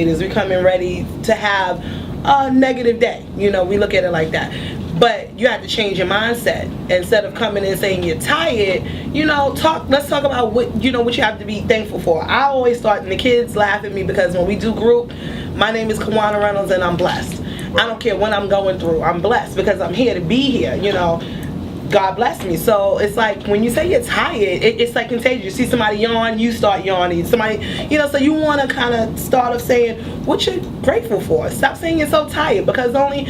We come in ready to have a negative day. You know, we look at it like that. But you have to change your mindset. Instead of coming in saying you're tired, you know, let's talk about what you have to be thankful for. I always start, and the kids laugh at me because when we do group, my name is Qwana Reynolds and I'm blessed. I don't care what I'm going through. I'm blessed because I'm here to be here, you know. God bless me. So it's like when you say you're tired, it's like contagious. You see somebody yawn, you start yawning. Somebody, you know, so you want to kind of start off saying what you're grateful for. Stop saying you're so tired, because only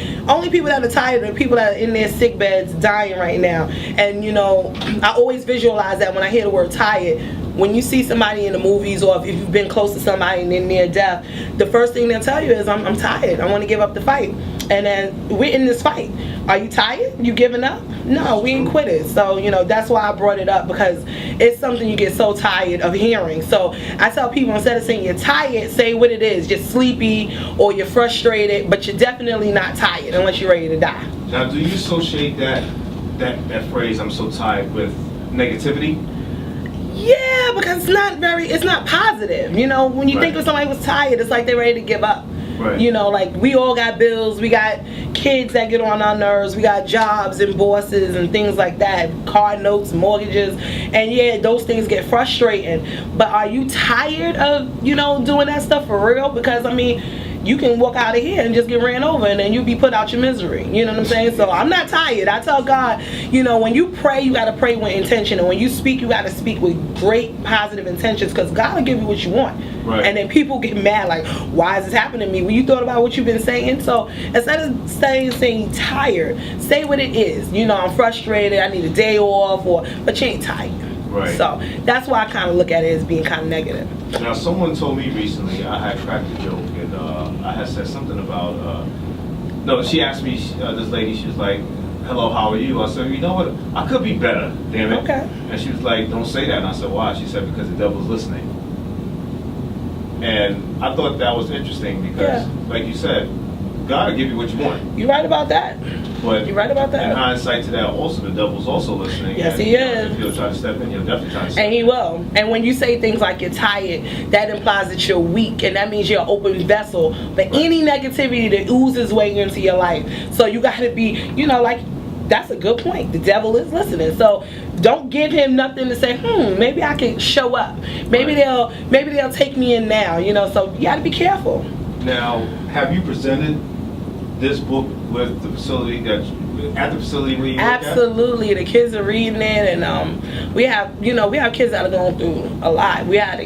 people that are tired are people that are in their sick beds dying right now. And you know, I always visualize that when I hear the word tired. When you see somebody in the movies, or if you've been close to somebody and they're near death, the first thing they'll tell you is, I'm tired. I want to give up the fight. And then we're in this fight. Are you tired? You giving up? No, we ain't quitters. So, you know, that's why I brought it up, because it's something you get so tired of hearing. So I tell people, instead of saying you're tired, say what it is. You're sleepy or you're frustrated, but you're definitely not tired unless you're ready to die. Now, do you associate that phrase, I'm so tired, with negativity? Yeah, because it's not positive. You know, when you think of somebody who's tired, it's like they're ready to give up. Right. You know, like we all got bills, we got kids that get on our nerves, we got jobs and bosses and things like that, car notes, mortgages, and yeah, those things get frustrating. But are you tired of, you know, doing that stuff for real? Because I mean, you can walk out of here and just get ran over and then you'll be put out your misery. You know what I'm saying? So I'm not tired. I tell God, you know, when you pray, you got to pray with intention. And when you speak, you got to speak with great positive intentions, because God will give you what you want. Right. And then people get mad like, why is this happening to me? Well, you thought about what you've been saying? So instead of saying tired, say what it is. You know, I'm frustrated, I need a day off, but you ain't tired. Right. So that's why I kind of look at it as being kind of negative. Now, someone told me recently, I had cracked a joke, and I had said something about, no, she asked me, this lady, she was like, hello, how are you? I said, you know what, I could be better, damn it. Okay. And she was like, don't say that. And I said, why? She said, because the devil's listening. And I thought that was interesting because, like you said, God will give you what you want. You're right about that. But you're right about that. In hindsight to that, also the devil's also listening. Yes, he is. If he'll try to step in, he'll definitely try to step in. And he will. And when you say things like you're tired, that implies that you're weak, and that means you're an open vessel for any negativity that oozes way into your life. So you got to be, you know, like, that's a good point. The devil is listening. So don't give him nothing to say, maybe I can show up. Maybe they'll take me in now, you know. So you got to be careful. Now, have you presented this book with the facility at the facility where you work at? Absolutely. The kids are reading it, and we have kids that are going through a lot. We had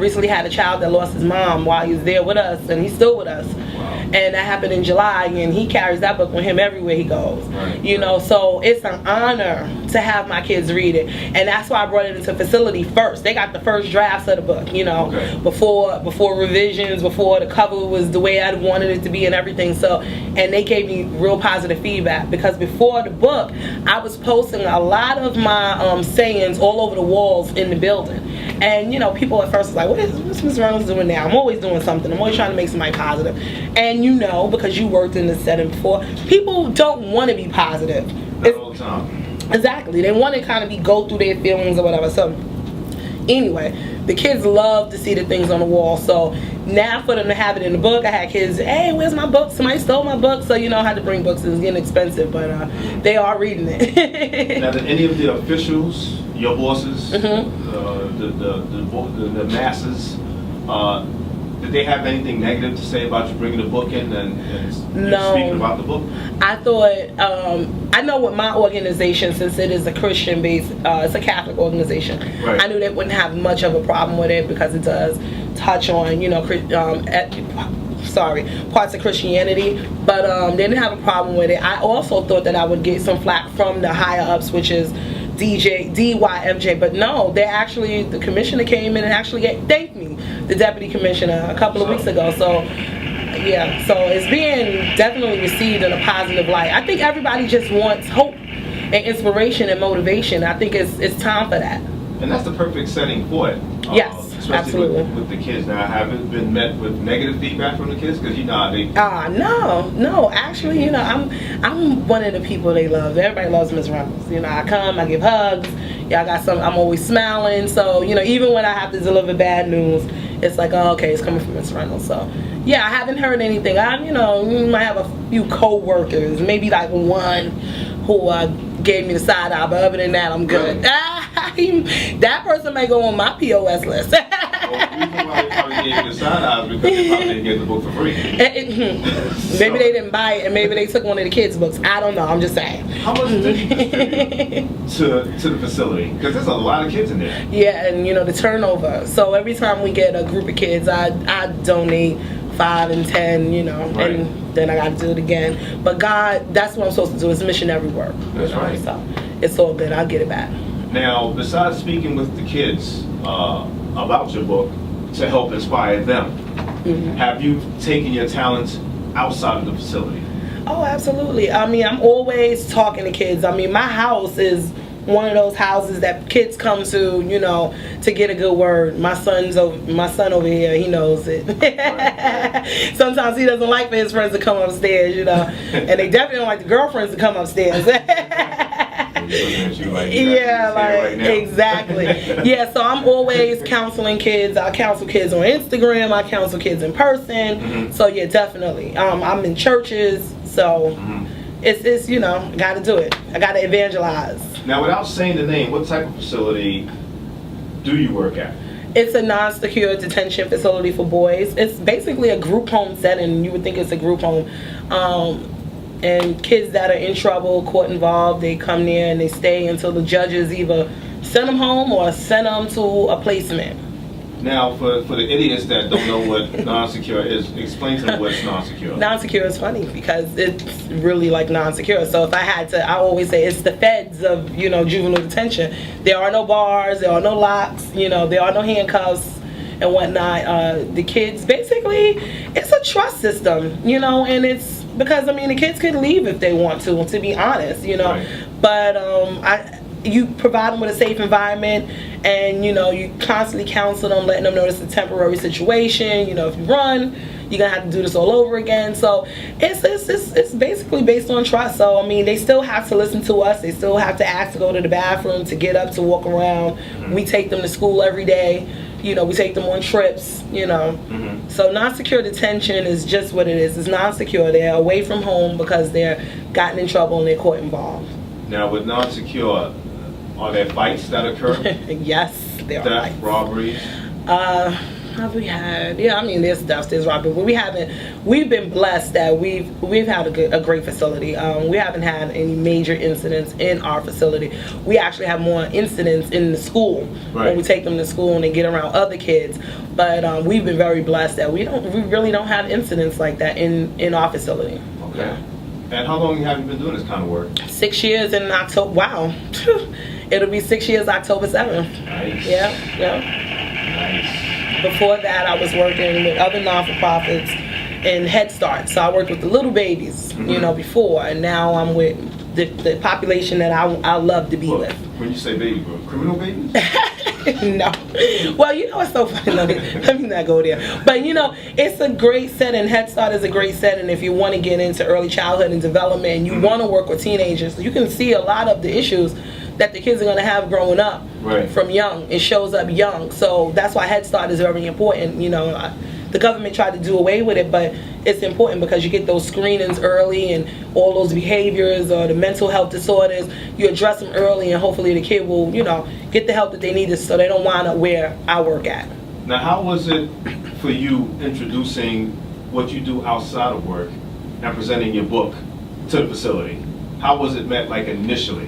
recently had a child that lost his mom while he was there with us, and he's still with us. Wow. And that happened in July, and he carries that book with him everywhere he goes. Right. You know, so it's an honor to have my kids read it, and that's why I brought it into facility first. They got the first drafts of the book, you know, before revisions, before the cover was the way I wanted it to be and everything. So, and they gave me real positive feedback, because before the book, I was posting a lot of my sayings all over the walls in the building. And, you know, people at first was like, what's Ms. Reynolds doing now? I'm always doing something. I'm always trying to make somebody positive. And you know, because you worked in this setting before, people don't want to be positive. Not all the time. Exactly. They want to kind of go through their feelings or whatever. So anyway, the kids love to see the things on the wall. So now for them to have it in the book, I had kids, hey, where's my book? Somebody stole my book. So you know, I had to bring books. It's getting expensive, but they are reading it. Now, did any of the officials, your bosses, the masses, did they have anything negative to say about you bringing the book in and speaking about the book? I thought, I know with my organization, since it is a Christian-based, it's a Catholic organization, right. I knew they wouldn't have much of a problem with it, because it does touch on, you know, parts of Christianity, but they didn't have a problem with it. I also thought that I would get some flack from the higher ups, which is DYFJ, but no, the commissioner came in and actually thanked me, the deputy commissioner, a couple of weeks ago. So yeah, so it's being definitely received in a positive light. I think everybody just wants hope and inspiration and motivation. I think it's time for that. And that's the perfect setting for it. Yes. Absolutely. With the kids. Now, have it been met with negative feedback from the kids? Because you know how they... No. Actually, you know, I'm one of the people they love. Everybody loves Ms. Reynolds. You know, I come, I give hugs. I'm always smiling. So, you know, even when I have to deliver bad news, it's like, oh, okay, it's coming from Miss Reynolds. So yeah, I haven't heard anything. You might have a few co-workers, maybe like one who gave me the side eye, but other than that, I'm good. Really? That person may go on my POS list. Well, the reason why they probably gave you the side eyes because they probably didn't get the book for free. Maybe they didn't buy it, and maybe they took one of the kids' books. I don't know. I'm just saying. How much did you distribute to the facility? Because there's a lot of kids in there. Yeah, and the turnover. So every time we get a group of kids, I donate 5 and 10, Right. and then I got to do it again. But God, that's what I'm supposed to do. It's missionary work. That's right. So it's all good. I'll get it back. Now, besides speaking with the kids about your book to help inspire them, have you taken your talents outside of the facility? Oh, absolutely. I mean, I'm always talking to kids. I mean, my house is one of those houses that kids come to, to get a good word. My son over here, he knows it. Right. Sometimes he doesn't like for his friends to come upstairs, and they definitely don't like the girlfriends to come upstairs. Exactly. Yeah, so I'm always counseling kids. I counsel kids on Instagram. I counsel kids in person. So yeah, definitely. I'm in churches, so it's got to do it. I got to evangelize. Now, without saying the name, what type of facility do you work at? It's a non-secure detention facility for boys. It's basically a group home setting. You would think it's a group home. And kids that are in trouble, court involved, they come there and they stay until the judges either send them home or send them to a placement. Now, for the idiots that don't know what non-secure is, explain to them what's non-secure. Non-secure is funny because it's really like non-secure. So if I had to, I always say it's the feds of, juvenile detention. There are no bars, there are no locks, there are no handcuffs and whatnot. The kids, basically, it's a trust system, and it's because, the kids could leave if they want to be honest, Right. But you provide them with a safe environment, and you constantly counsel them, letting them know it's a temporary situation. If you run, you're gonna have to do this all over again. So it's basically based on trust. So they still have to listen to us. They still have to ask to go to the bathroom, to get up, to walk around. We take them to school every day. We take them on trips. So non-secure detention is just what it is. It's non-secure. They're away from home because they're gotten in trouble and they're court involved. Now, with non-secure, are there fights that occur? Yes, there are fights. Theft, robberies? Have we had? Yeah, there's theft, there's robbery, but we haven't. We've been blessed that we've had a great facility. We haven't had any major incidents in our facility. We actually have more incidents in the school when we take them to school and they get around other kids. But we've been very blessed that we really don't have incidents like that in our facility. Okay. Yeah. And how long have you been doing this kind of work? 6 years in October. Wow. It'll be 6 years October 7th. Nice. Yeah. Nice. Before that, I was working with other non-for-profits in Head Start. So I worked with the little babies, before. And now I'm with the population that I love to be with. When you say baby, criminal babies? No. Well, it's so funny. Let me not go there. But, it's a great setting. Head Start is a great setting if you want to get into early childhood and development and you want to work with teenagers. You can see a lot of the issues that the kids are going to have growing up from young. It shows up young. So that's why Head Start is very important. The government tried to do away with it, but it's important because you get those screenings early and all those behaviors or the mental health disorders, you address them early and hopefully the kid will, get the help that they need so they don't wind up where I work at. Now, how was it for you introducing what you do outside of work and presenting your book to the facility? How was it met, initially?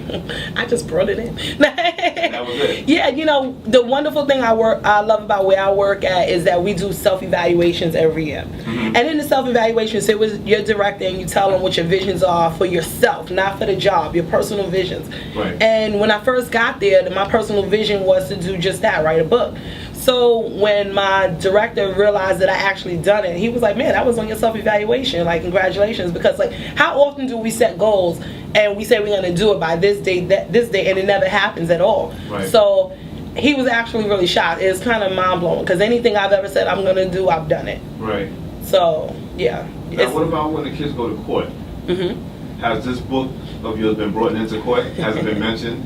I just brought it in. That was it? Yeah, the wonderful thing I love about where I work at is that we do self-evaluations every year. And in the self-evaluations, you're directing, you tell them what your visions are for yourself, not for the job, your personal visions. Right. And when I first got there, my personal vision was to do just that, write a book. So when my director realized that I actually done it, he was like, man, that was on your self-evaluation, congratulations. Because how often do we set goals and we say we're going to do it by this date, this day, and it never happens at all. Right. So he was actually really shocked. It's kind of mind-blowing because anything I've ever said I'm going to do, I've done it. Right. So, yeah. Now, what about when the kids go to court? Has this book of yours been brought into court? Has it been mentioned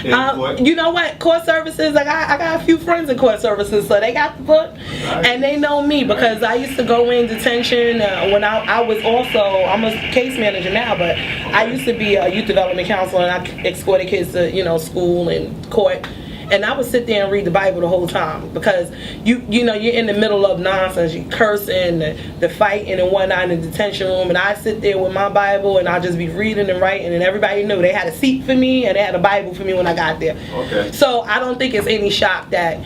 in court? You know what? Court services, I got a few friends in court services, so they got the book. Nice. And they know me because I used to go in detention when I was also, I'm a case manager now, but I used to be a youth development counselor, and I escorted kids to, school and court. And I would sit there and read the Bible the whole time because you're in the middle of nonsense, you cursing, the fighting and whatnot in the detention room, and I sit there with my Bible and I just be reading and writing, and everybody knew they had a seat for me and they had a Bible for me when I got there. Okay. So I don't think it's any shock that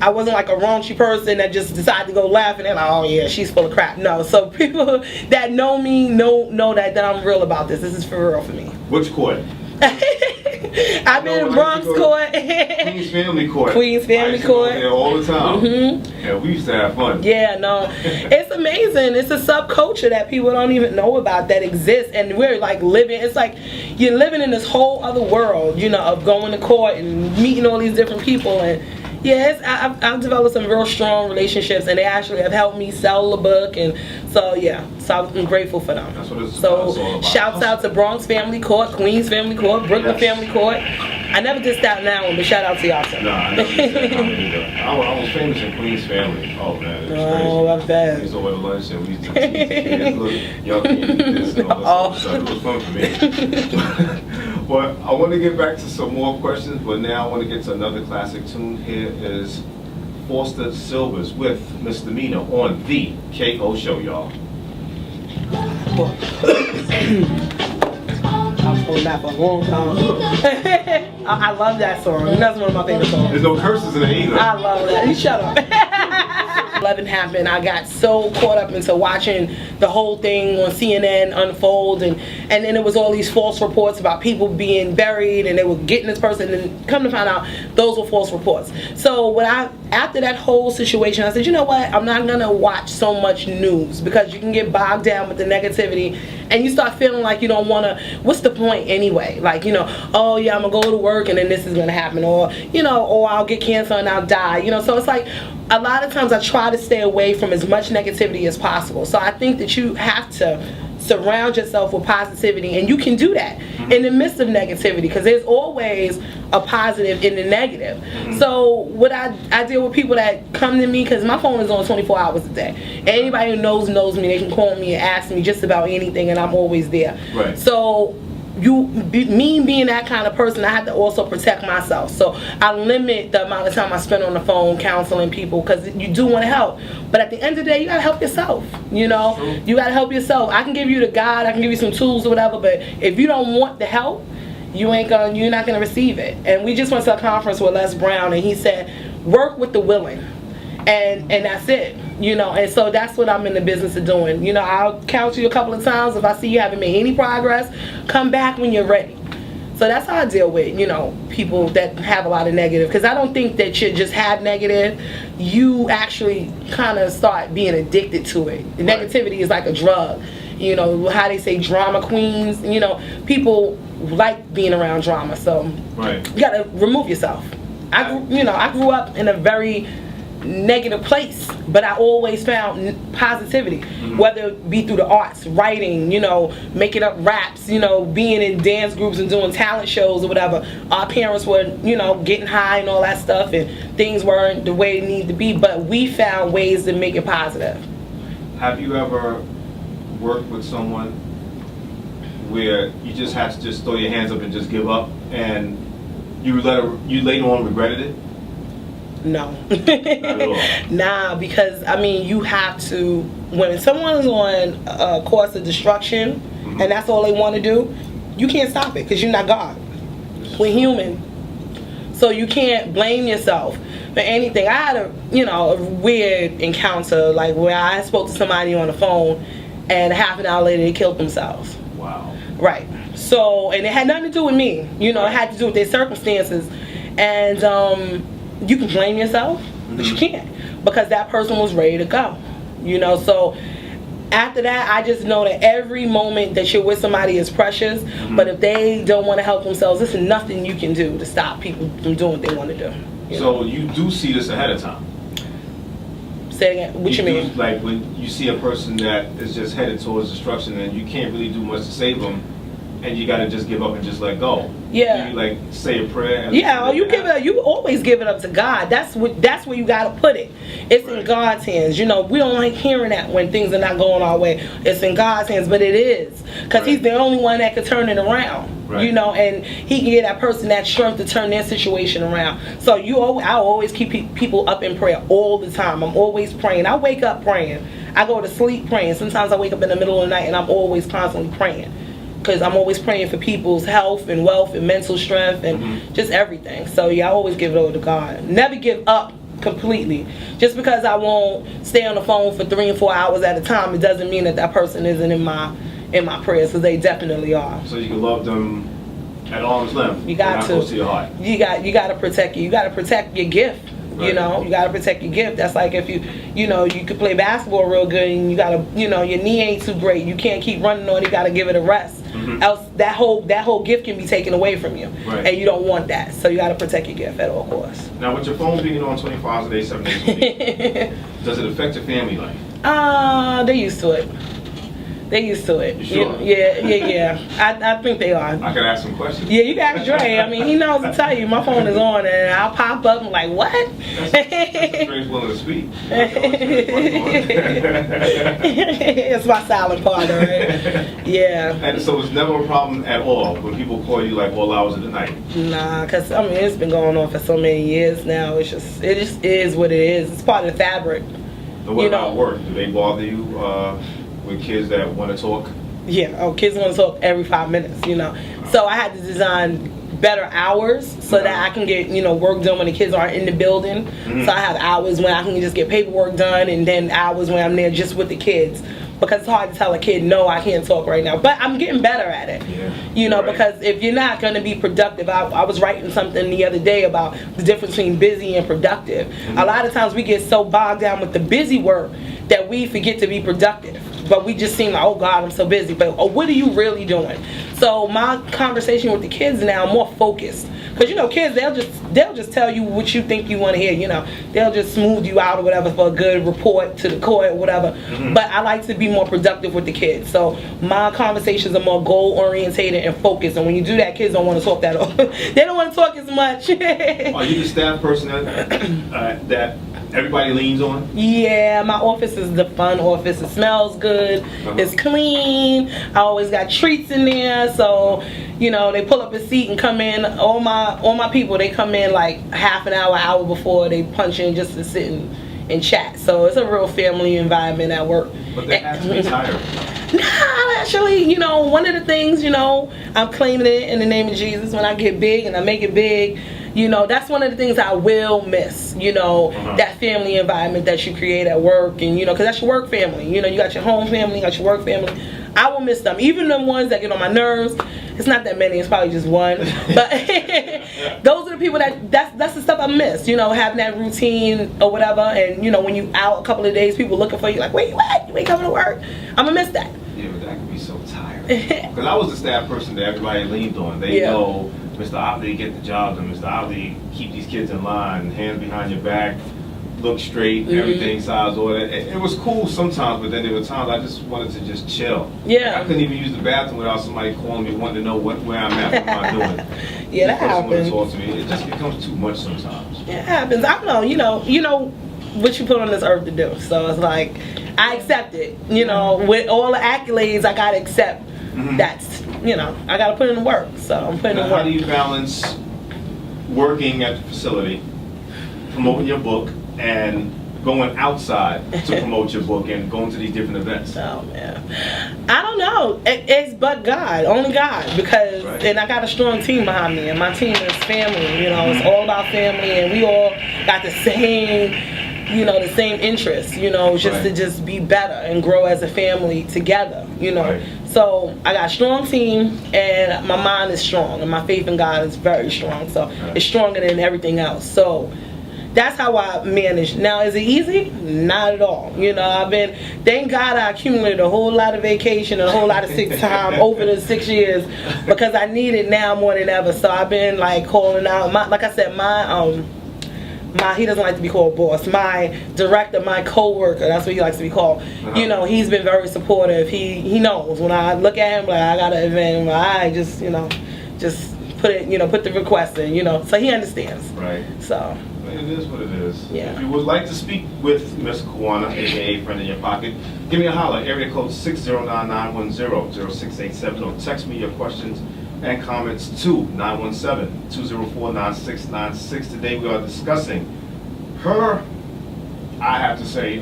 I wasn't like a raunchy person that just decided to go laugh and they're like, oh yeah, she's full of crap. No, so people that know me know that I'm real about this. This is for real for me. Which court? I've been in Bronx Court. Queens Family Court. Queens Family Court. I used to go there all the time. Mm-hmm. Yeah, we used to have fun. Yeah, no. It's amazing. It's a subculture that people don't even know about that exists. And we're like living, it's like you're living in this whole other world, of going to court and meeting all these different people. And yeah, I've developed some real strong relationships, and they actually have helped me sell the book, and so I'm grateful for them. That's what it's all about. So shouts out to Bronx Family Court, Queens Family Court, Brooklyn Family Court. I never did Staten Island, but shout out to y'all. No, I never did Staten Island either. I was famous in Queens Family. Oh man, it was crazy. Oh, I bet. We used to go to lunch and we used to teach the kids, look, y'all can't eat this and all that stuff. It was fun for me. But I want to get back to some more questions, but now I want to get to another classic tune. Here is Foster Silvers with Misdemeanor on the KO Show, y'all. I've pulled that for a long time. I love that song. That's one of my favorite songs. There's no curses in it either. I love that. You shut up. 11 happened. I got so caught up into watching the whole thing on CNN unfold, and then it was all these false reports about people being buried, and they were getting this person, and come to find out those were false reports. So after that whole situation, I said, you know what, I'm not gonna watch so much news because you can get bogged down with the negativity, and you start feeling like you don't wanna, what's the point anyway? Like, oh yeah, I'm gonna go to work and then this is gonna happen, or or I'll get cancer and I'll die, so it's like a lot of times I try to stay away from as much negativity as possible. So I think that you have to surround yourself with positivity, and you can do that in the midst of negativity, because there's always a positive in the negative. So what I deal with people that come to me, because my phone is on 24 hours a day. Anybody who knows me, they can call me and ask me just about anything, and I'm always there. Right. So me being that kind of person, I have to also protect myself. So I limit the amount of time I spend on the phone counseling people, because you do want to help. But at the end of the day, you gotta help yourself. You gotta help yourself. I can give you the guide, I can give you some tools or whatever, but if you don't want the help, you're not gonna receive it. And we just went to a conference with Les Brown, and he said, work with the willing. And that's it, and so that's what I'm in the business of doing. I'll counsel you a couple of times. If I see you haven't made any progress, come back when you're ready. So that's how I deal with, people that have a lot of negative, because I don't think that you just have negative. You actually kind of start being addicted to it. The negativity is like a drug. How they say drama queens, people like being around drama, so you gotta remove yourself. I grew up in a very negative place, but I always found positivity, whether it be through the arts, writing, making up raps, being in dance groups and doing talent shows or whatever. Our parents were, getting high and all that stuff, and things weren't the way they need to be, but we found ways to make it positive. Have you ever worked with someone where you just had to just throw your hands up and just give up, and you later on regretted it? No. Not at all. Nah, because you have to, when someone is on a course of destruction and that's all they want to do, you can't stop it, because you're not God. We're human. So you can't blame yourself for anything. I had a weird encounter, like where I spoke to somebody on the phone, and half an hour later they killed themselves. Wow. Right. So, and it had nothing to do with me. It had to do with their circumstances. And you can blame yourself, but you can't, because that person was ready to go. So after that, I just know that every moment that you're with somebody is precious, but if they don't want to help themselves, there's nothing you can do to stop people from doing what they want to do. So you do see this ahead of time? Say again. What you mean? Like when you see a person that is just headed towards destruction and you can't really do much to save them, and you got to just give up and just let go. Yeah. You like say a prayer. And you always give it up to God. That's where you got to put it. It's in God's hands. You know, we don't like hearing that when things are not going our way. It's in God's hands, but it is, because He's the only one that can turn it around. Right. You know, and He can give that person that strength to turn their situation around. So I always keep people up in prayer all the time. I'm always praying. I wake up praying. I go to sleep praying. Sometimes I wake up in the middle of the night and I'm always constantly praying, because I'm always praying for people's health and wealth and mental strength and just everything. So yeah, I always give it over to God. Never give up completely. Just because I won't stay on the phone for 3 and 4 hours at a time, it doesn't mean that person isn't in my prayers, because they definitely are. So you can love them at arm's length. You got to. Close to your heart. You got to protect you. You got to protect your gift. Right. You know, you got to protect your gift. That's like if you could play basketball real good and you got to, your knee ain't too great. You can't keep running on it. You got to give it a rest. Else that whole gift can be taken away from you. Right. And you don't want that. So you got to protect your gift at all costs. Now, with your phone being on 24 hours a day, 7 days a week, does it affect your family life? They're used to it. They used to it. You sure? Yeah. I think they are. I can ask some questions. Yeah, you can ask Dre. I mean, he knows to tell you. My phone is on, and I'll pop up and like, what? That's Dre's willing to speak. It's my silent partner, right? Yeah. And so it's never a problem at all when people call you like all hours of the night? Nah, because, I mean, it's been going on for so many years now. It just is what it is. It's part of the fabric. And what about work? Do they bother you with kids that want to talk? Yeah, kids want to talk every 5 minutes, So I had to design better hours so that I can get, work done when the kids aren't in the building. So I have hours when I can just get paperwork done, and then hours when I'm there just with the kids. Because it's hard to tell a kid, no, I can't talk right now. But I'm getting better at it. Yeah. Because if you're not going to be productive, I was writing something the other day about the difference between busy and productive. A lot of times we get so bogged down with the busy work that we forget to be productive. But we just seem like, oh God, I'm so busy. But what are you really doing? So my conversation with the kids now, I'm more focused. Because kids, they'll just tell you what you think you want to hear. They'll just smooth you out or whatever for a good report to the court or whatever. But I like to be more productive with the kids. So my conversations are more goal orientated and focused. And when you do that, kids don't want to talk that often. They don't want to talk as much. Are you the staff person that everybody leans on? Yeah, my office is the fun office. It smells good. It's clean. I always got treats in there. So, they pull up a seat and come in. All my people, they come in like half an hour before they punch in just to sit and chat. So it's a real family environment at work. But that has to be tiring. Nah, actually, one of the things, I'm claiming it in the name of Jesus. When I get big and I make it big, that's one of the things I will miss, that family environment that you create at work, and, because that's your work family. You got your home family, you got your work family. I will miss them. Even the ones that get on my nerves. It's not that many, it's probably just one. But those are the people that's the stuff I miss, having that routine or whatever. And, when you out a couple of days, people looking for you like, wait, what? You ain't coming to work? I'm going to miss that. Yeah, but that can be so tiring. Because I was the staff person that everybody leaned on. They know Mr. Otley, get the job done. Mr. Otley, keep these kids in line, hands behind your back, look straight, everything size order. It was cool sometimes, but then there were times I just wanted to just chill. Yeah. I couldn't even use the bathroom without somebody calling me wanting to know where I'm at, what I'm doing. Yeah, that happens. To talk to me. It just becomes too much sometimes. It happens. I know, you know what you put on this earth to do. So it's like, I accept it. With all the accolades, I gotta accept that's, I gotta put in the work. So I'm putting in the work. How do you balance working at the facility, promoting your book, and going outside to promote your book and going to these different events? Oh man, I don't know. It's but God, only God, because and I got a strong team behind me, and my team is family. It's all about family, and we all got the same, the same interests. To just be better and grow as a family together. So I got a strong team, and my mind is strong, and my faith in God is very strong. So it's stronger than everything else. So that's how I manage. Now, is it easy? Not at all. Thank God I accumulated a whole lot of vacation and a whole lot of sick time over the 6 years, because I need it now more than ever. So I've been like calling out. Like I said, he doesn't like to be called boss. My director, my co-worker, that's what he likes to be called. You know, he's been very supportive. He knows when I look at him, like, I got an event, I just, you know, just put it, you know, put the request in, you know, so he understands. Right. So. It is what it is. Yeah. If you would like to speak with Miss Qwana, aka Friend in Your Pocket, give me a holler. Area code 609-910-0687, or text me your questions and comments to 917-204-9696. Today we are discussing her, I have to say,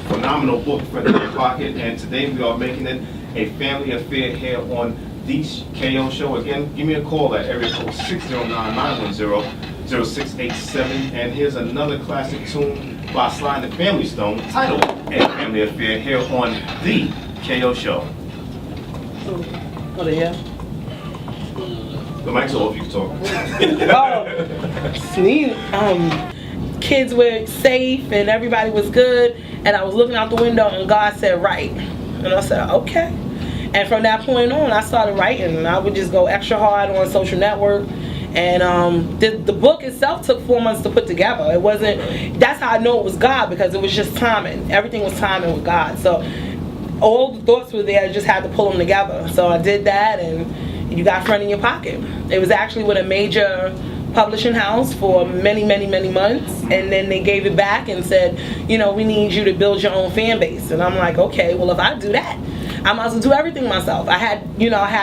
phenomenal book, Friend in Your Pocket, and today we are making it a family affair here on the KO Show. Again, give me a call at area code 609-910-0687, and here's another classic tune by Sly and the Family Stone titled A Family Affair here on the KO Show. Oh, yeah. The mic's off, you can talk. Kids were safe and everybody was good, and I was looking out the window and God said, write. And I said, okay. And from that point on, I started writing, and I would just go extra hard on social network. And the book itself took 4 months to put together. It wasn't, that's how I know it was God, because it was just timing. Everything was timing with God. So all the thoughts were there, I just had to pull them together. So I did that, and you got Friend in Your Pocket. It was actually with a major publishing house for many, many, many months, and then they gave it back and said, you know, we need you to build your own fan base. And I'm like, okay, well, if I do that, I might as well do everything myself. I had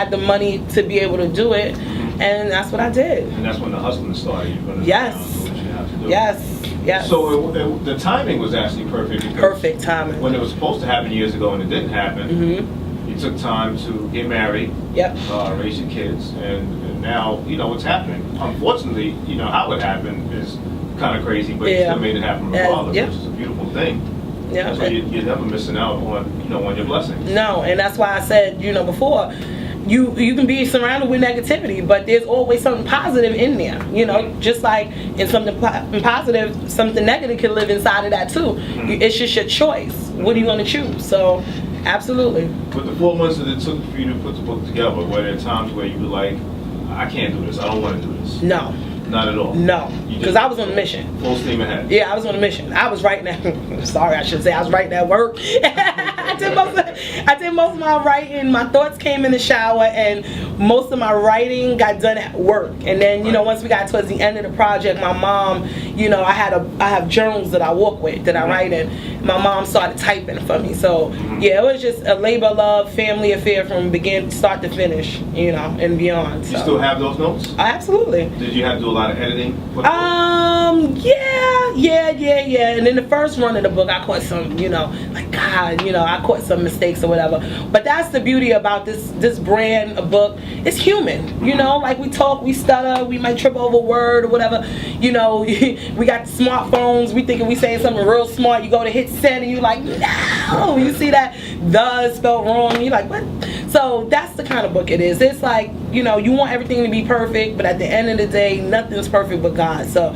the money to be able to do it, and that's what I did. And that's when the hustling started. You're gonna Yes. do what you have to do. Yes. Yes. So the timing was actually perfect. Perfect timing. When it was supposed to happen years ago and it didn't happen, you took time to get married, Yep. Raise your kids, and now you know what's happening. Unfortunately, you know how it happened is kind of crazy, but you still made it happen regardless, yeah. which is a beautiful thing. Yeah. So you're never missing out on on your blessings. No, and that's why I said before, you can be surrounded with negativity, but there's always something positive in there. Just like in something positive, something negative can live inside of that too. It's just your choice. What are you going to choose? So, absolutely. With the 4 months that it took for you to put the book together, were there times where you were like, I can't do this, I don't want to do this? No. Not at all? No, because I was on a mission. Full steam ahead? Yeah, I was on a mission. I was writing at, sorry, I should say I was writing at work. I did most of my writing. My thoughts came in the shower, and most of my writing got done at work. And then, once we got towards the end of the project, my mom, I have journals that I walk with, that I write in. My mom started typing for me. So, yeah, it was just a labor of love, family affair from start to finish, and beyond. You still have those notes? Absolutely. Did you have to do a lot of editing? Yeah. And in the first run of the book, I caught some, I caught some mistakes or whatever. But that's the beauty about this brand of book. It's human, like we talk, we stutter, we might trip over a word or whatever. We got smartphones, we thinking we saying something real smart. You go to hit send and you like, no, you see that the spelled wrong, and you're like, what? So that's the kind of book it is. It's like, you want everything to be perfect, but at the end of the day, nothing's perfect but God. So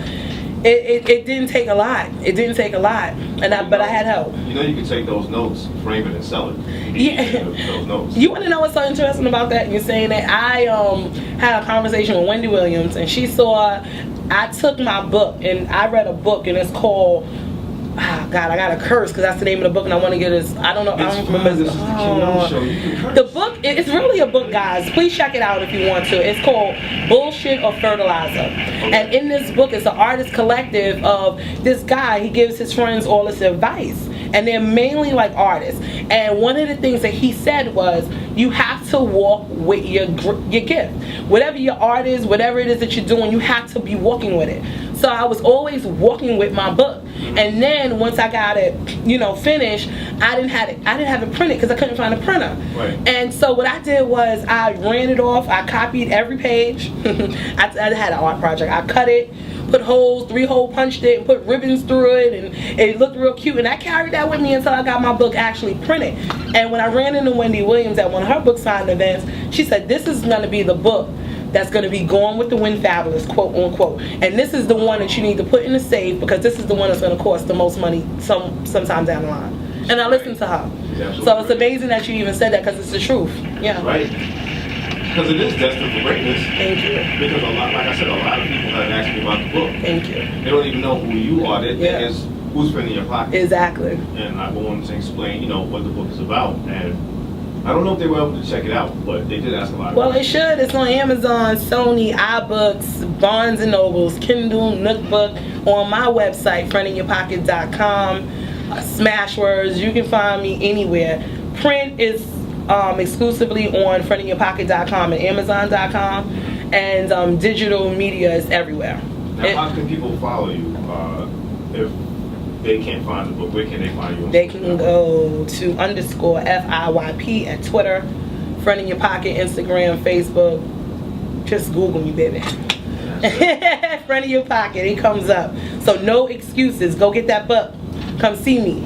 it didn't take a lot. It didn't take a lot, but I had help. You can take those notes, frame it, and sell it. Yeah. Those notes. You want to know what's so interesting about that? You're saying that I had a conversation with Wendy Williams, and she saw I took my book and I read a book, and it's called. Oh God, I gotta curse because that's the name of the book, and I want to get this. I don't remember. This is the KO Show. You can curse. The book, it's really a book, guys. Please check it out if you want to. It's called Bullshit or Fertilizer. Okay. And in this book, it's an artist collective of this guy. He gives his friends all this advice, and they're mainly like artists. And one of the things that he said was, you have to walk with your gift. Whatever your art is, whatever it is that you're doing, you have to be walking with it. So I was always walking with my book. And then once I got it, finished, I didn't have it printed because I couldn't find a printer. Right. And so what I did was I ran it off. I copied every page. I had an art project. I cut it, put holes, 3-hole punched it, and put ribbons through it, and it looked real cute. And I carried that with me until I got my book actually printed. And when I ran into Wendy Williams at one of her book signing events, she said, this is going to be the book that's going to be going with the Win Fabulous, quote unquote. And this is the one that you need to put in the safe because this is the one that's going to cost the most money sometime down the line. And I listened to her. So it's amazing that you even said that because it's the truth. Yeah. Right. because it is destined for greatness. Thank you. Because a lot, like I said, a lot of people have asked me about the book. Thank you. They don't even know who you are. They think it's who's been in your pocket. Exactly. And I go on to explain, you know, what the book is about. And I don't know if they were able to check it out, but they did ask a lot of Well, questions. it should. It's on Amazon, Sony, iBooks, Barnes & Nobles, Kindle, Nookbook, on my website, friendinyourpocket.com, Smashwords. You can find me anywhere. Print is exclusively on friendinyourpocket.com and amazon.com, and digital media is everywhere. Now, how can people follow you if they can't find the book? Where can they find you? They can go to _FIYP at Twitter, Friend in Your Pocket, Instagram, Facebook. Just Google me, baby. Friend in Your Pocket, it comes up. So no excuses. Go get that book. Come see me.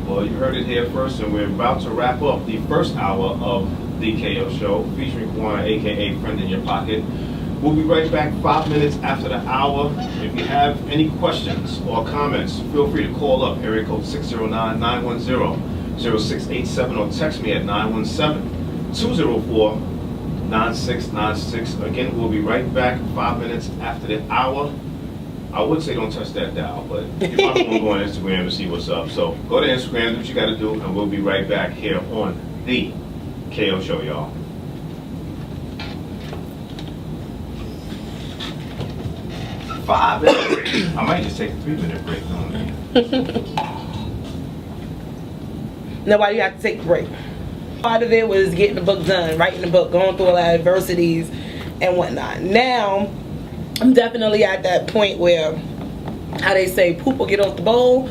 Well, you heard it here first, and we're about to wrap up the first hour of the KO Show, featuring Qwana, aka Friend in Your Pocket. We'll be right back 5 minutes after the hour. If you have any questions or comments, feel free to call up area code 609-910-0687 or text me at 917-204-9696. Again, we'll be right back 5 minutes after the hour. I would say don't touch that dial, but you probably want to go on Instagram to see what's up. So go to Instagram, do what you got to do, and we'll be right back here on the KO Show, y'all. Five minute break. I might just take a 3-minute break. Now, why do you have to take a break? Part of it was getting the book done, writing the book, going through a lot of adversities and whatnot. Now, I'm definitely at that point where, how they say, poop will get off the bowl.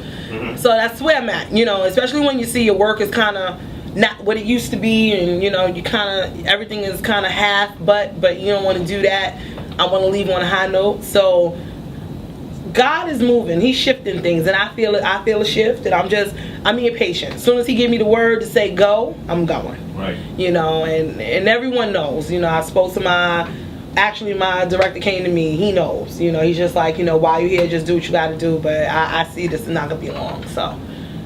So that's where I'm at, you know, especially when you see your work is kind of not what it used to be, and you know, you kind of, everything is kind of half, but you don't want to do that. I want to leave on a high note. So God is moving. He's shifting things, and I feel it. I feel a shift, and I'm being patient. As soon as He give me the word to say go, I'm going. Right. You know, and everyone knows. You know, I spoke to my director came to me. He knows. You know, he's just like, you know, while you're here, just do what you got to do. But I see this is not gonna be long. So,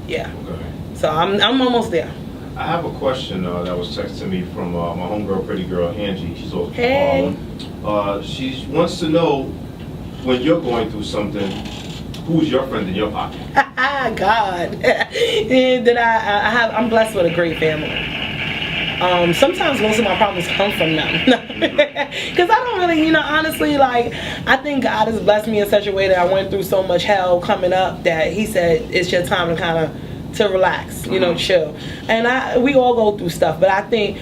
yeah. Okay. So I'm almost there. I have a question that was texted to me from my homegirl, pretty girl, Angie. She's also from Harlem. She wants to know, when you're going through something, who's your friend in your pocket? God. I'm blessed with a great family. Sometimes most of my problems come from them. Because I don't really, you know, honestly, like, I think God has blessed me in such a way that I went through so much hell coming up that He said it's your time to kind of relax, you know, chill. And we all go through stuff, but I think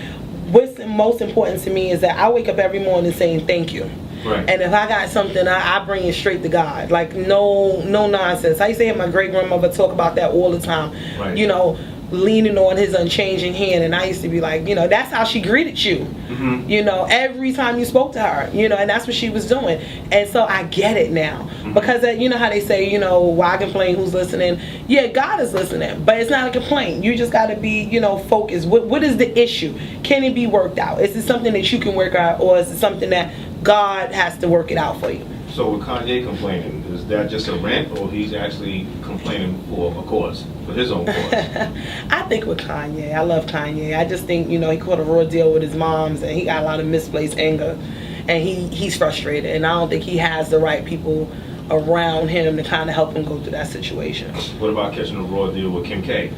what's most important to me is that I wake up every morning saying thank you. Right. And if I got something, I bring it straight to God. Like, no nonsense. I used to hear my great grandmother talk about that all the time. Right. You know, leaning on His unchanging hand. And I used to be like, you know, that's how she greeted you. You know, every time you spoke to her, you know, and that's what she was doing. And so I get it now. Because, you know how they say, you know, why complain, who's listening? Yeah, God is listening, but it's not a complaint. You just got to be, you know, focused. What is the issue? Can it be worked out? Is it something that you can work out, or is it something that God has to work it out for you? So with Kanye complaining, is that just a rant, or he's actually complaining for a cause, for his own cause? I think with Kanye, I love Kanye. I just think, you know, he caught a raw deal with his moms, and he got a lot of misplaced anger, and he's frustrated, and I don't think he has the right people around him to kind of help him go through that situation. What about catching a raw deal with Kim K?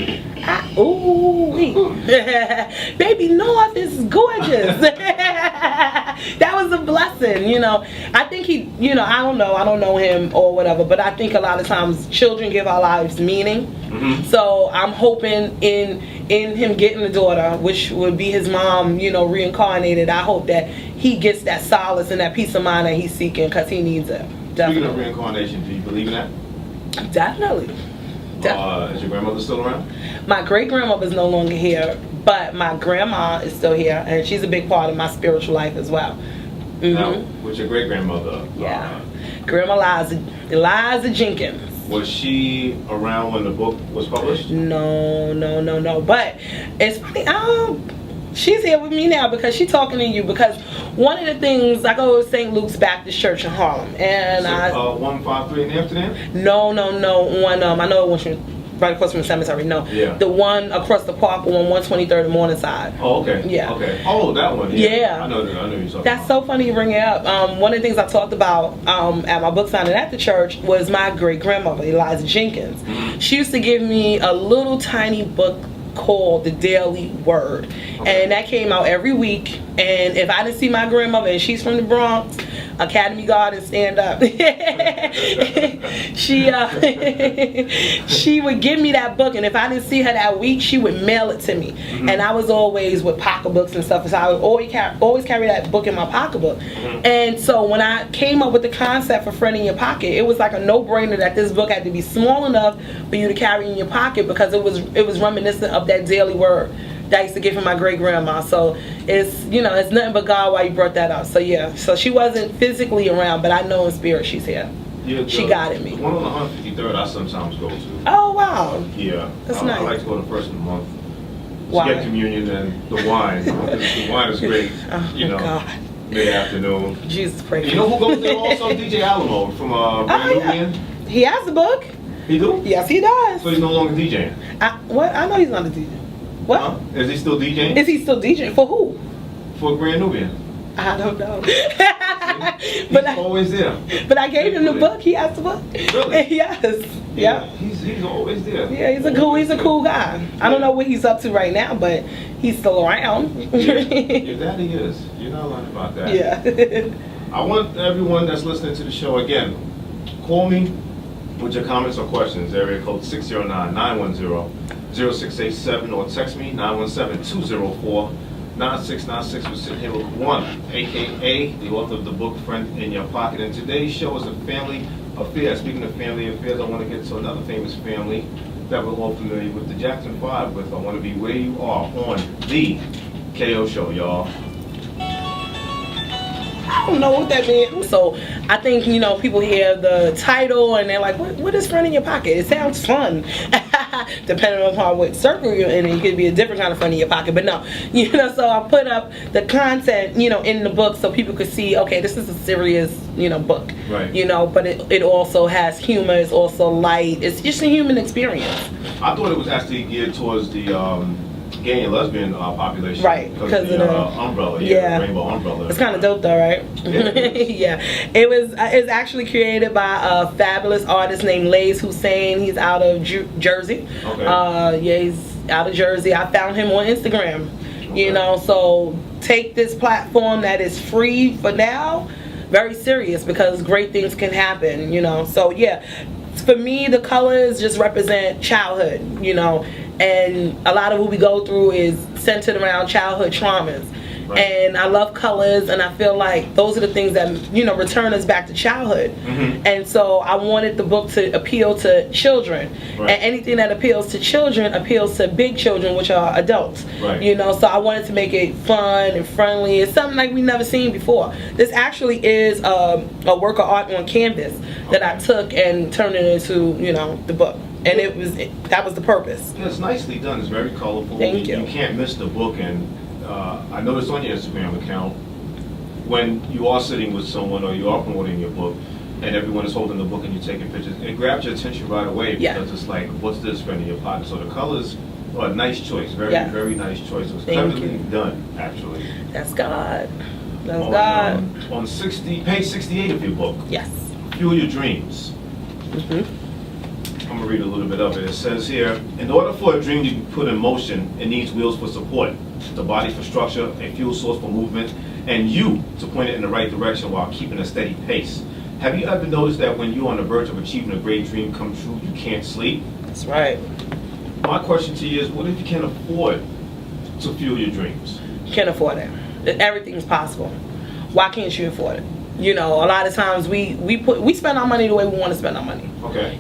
Baby North is gorgeous. That was a blessing, you know. I think he, you know, I don't know him or whatever, but I think a lot of times children give our lives meaning. So I'm hoping in him getting a daughter, which would be his mom, you know, reincarnated, I hope that he gets that solace and that peace of mind that he's seeking, because he needs it. Definitely. Speaking of reincarnation, do you believe in that? Definitely. Is your grandmother still around? My great grandmother is no longer here, but my grandma is still here, and she's a big part of my spiritual life as well. Now, with your great grandmother, Grandma Eliza Jenkins. Was she around when the book was published? No. But it's funny. She's here with me now because she's talking to you, because one of the things, I go to St. Luke's Baptist Church in Harlem, and 153 in Amsterdam? No, on I know it was right across from the cemetery. No, Yeah. the one across the park on 123rd and Morningside. Oh, okay. Yeah. Okay. Oh, that one. Yeah. Yeah. I know you're talking That's about. so funny you bring it up. One of the things I talked about at my book signing at the church was my great grandmother, Eliza Jenkins. Mm-hmm. She used to give me a little tiny book called The Daily Word, and that came out every week. And if I didn't see my grandmother, and she's from the Bronx, Academy Garden, stand up, she would give me that book, and if I didn't see her that week, she would mail it to me. Mm-hmm. And I was always with pocketbooks and stuff, so I would always carry that book in my pocketbook. Mm-hmm. And so when I came up with the concept for Friend in Your Pocket, it was like a no-brainer that this book had to be small enough for you to carry in your pocket, because it was reminiscent of that daily word that I used to get from my great grandma. So it's it's nothing but God why you brought that up. So yeah, so she wasn't physically around, but I know in spirit she's here. Yeah, She guided me. The one on 153rd I sometimes go to. Oh wow. Yeah. That's I nice. like to go the first of the month. Why? To get communion and the wine. Because the wine is great. Oh God. Mid-afternoon. Jesus pray. You know who goes there also? DJ Alamo from Brand Nubian. He has a book. He do? Yes, he does. So he's no longer DJing. What? I know he's not a DJ. What? Huh? Is he still DJing? Is he still DJing for who? For Brand Nubian. I don't know. He's always there. But I gave him the book. He has the book. Really? Yes. Yeah. Yeah. He's always there. Yeah, he's a cool guy. I don't know what he's up to right now, but he's still around. Your daddy is. You're not lying about that. Yeah. I want everyone that's listening to the show, again, call me with your comments or questions. Area code 609-910-0687 or text me 917-204-9696. We're sitting here with Qwana, a.k.a. the author of the book Friend in Your Pocket. And today's show is a family affair. Speaking of family affairs, I want to get to another famous family that we're all familiar with, the Jackson 5, with I Want to Be Where You Are on the KO Show, y'all. I don't know what that means. So I think, people hear the title and they're like, what is Friend in Your Pocket? It sounds fun. Depending upon what circle you're in, it could be a different kind of Friend in Your Pocket. But no, so I put up the content, in the book so people could see, okay, this is a serious, book. Right. But it also has humor, it's also light. It's just a human experience. I thought it was actually geared towards the gay and lesbian population. Right, because of the umbrella, the rainbow umbrella. It's kind of dope though, right? Yeah. It's actually created by a fabulous artist named Lays Hussein. He's out of Jersey. Okay. He's out of Jersey. I found him on Instagram. Okay. So take this platform that is free for now very serious, because great things can happen. So yeah, for me the colors just represent childhood. And a lot of what we go through is centered around childhood traumas. Right. And I love colors, and I feel like those are the things that return us back to childhood. Mm-hmm. And so I wanted the book to appeal to children. Right. And anything that appeals to children appeals to big children, which are adults. Right. So I wanted to make it fun and friendly. It's something like we've never seen before. This actually is a work of art on canvas that I took and turned it into the book. And that was the purpose. Yeah, it's nicely done. It's very colorful. Thank you. You can't miss the book. And I noticed on your Instagram account, when you are sitting with someone or you are promoting your book, and everyone is holding the book and you're taking pictures, it grabs your attention right away, because it's like, what's this Friend in Your Pocket? So the colors are a nice choice. Very, very nice choice. It was cleverly done, actually. That's God. That's God. On page 68 of your book. Yes. Fuel Your Dreams. Mm-hmm. I'm going to read a little bit of it. It says here, in order for a dream to be put in motion, it needs wheels for support, the body for structure, a fuel source for movement, and you to point it in the right direction while keeping a steady pace. Have you ever noticed that when you're on the verge of achieving a great dream come true, you can't sleep? That's right. My question to you is, what if you can't afford to fuel your dreams? You can't afford it. Everything's possible. Why can't you afford it? A lot of times we spend our money the way we want to spend our money. Okay.